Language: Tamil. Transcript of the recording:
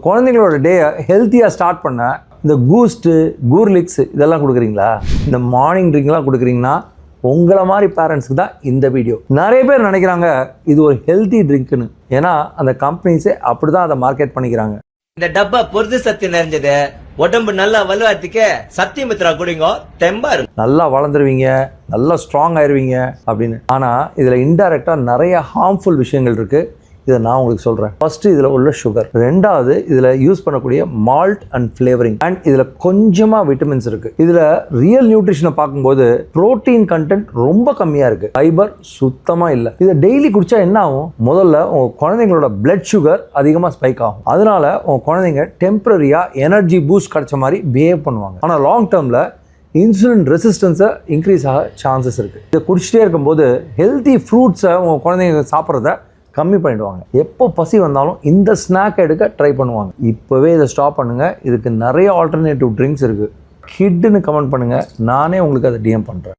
குழந்தைங்களோட டேயை ஹெல்த்தியாக ஸ்டார்ட் பண்ண இந்த கூஸ்ட்டு கூர்லிக்ஸ் இதெல்லாம் கொடுக்குறீங்களா? இந்த மார்னிங் ட்ரிங்க்லாம் கொடுக்குறீங்கன்னா உங்களை மாதிரி பேரண்ட்ஸுக்கு தான் இந்த வீடியோ. நிறைய பேர் நினைக்கிறாங்க இது ஒரு ஹெல்த்தி ட்ரிங்க்னு. ஏன்னா அந்த கம்பெனிஸே அப்படி தான் அதை மார்க்கெட் பண்ணிக்கிறாங்க. இந்த டப்பா பொருது சத்து நிறைஞ்சது, உடம்பு நல்லா வலுவாத்துக்கு சத்தியமித்ரா குடிங்க, தெம்பா இருக்கும், நல்லா வளர்ந்துருவீங்க, நல்லா ஸ்ட்ராங் ஆயிருவீங்க அப்படின்னு. ஆனால் இதில் இன்டைரக்டாக நிறைய ஹார்ம்ஃபுல் விஷயங்கள் இருக்குது. இதை நான் உங்களுக்கு சொல்கிறேன். ஃபர்ஸ்ட் இதில் உள்ள சுகர், ரெண்டாவது இதில் யூஸ் பண்ணக்கூடிய மால்ட் அண்ட் ஃப்ளேவரிங், அண்ட் இதில் கொஞ்சமாக விட்டமின்ஸ் இருக்குது. இதில் ரியல் நியூட்ரிஷனை பார்க்கும்போது புரோட்டீன் கண்டென்ட் ரொம்ப கம்மியாக இருக்குது, ஃபைபர் சுத்தமாக இல்லை. இதை டெய்லி குடித்தா என்ன ஆகும்? முதல்ல உங்கள் குழந்தைங்களோட பிளட் சுகர் அதிகமாக ஸ்பைக் ஆகும். அதனால உங்கள் குழந்தைங்க டெம்பரரியாக எனர்ஜி பூஸ்ட் கிடைச்ச மாதிரி பிஹேவ் பண்ணுவாங்க. ஆனால் லாங் டேர்மில் இன்சுலின் ரெசிஸ்டன்ஸை இன்க்ரீஸ் ஆக சான்சஸ் இருக்குது. இதை குடிச்சிட்டே இருக்கும்போது ஹெல்த்தி ஃப்ரூட்ஸை உங்கள் குழந்தைங்க சாப்பிட்றத கம்மி பண்ணிடுவாங்க. எப்போ பசி வந்தாலும் இந்த ஸ்நாக் எடுக்க ட்ரை பண்ணுவாங்க. இப்போவே இதை ஸ்டாப் பண்ணுங்கள். இதுக்கு நிறைய ஆல்டர்னேட்டிவ் ட்ரிங்க்ஸ் இருக்குது. கிட்னு கமெண்ட் பண்ணுங்கள், நானே உங்களுக்கு அதை டிஎம் பண்ணுறேன்.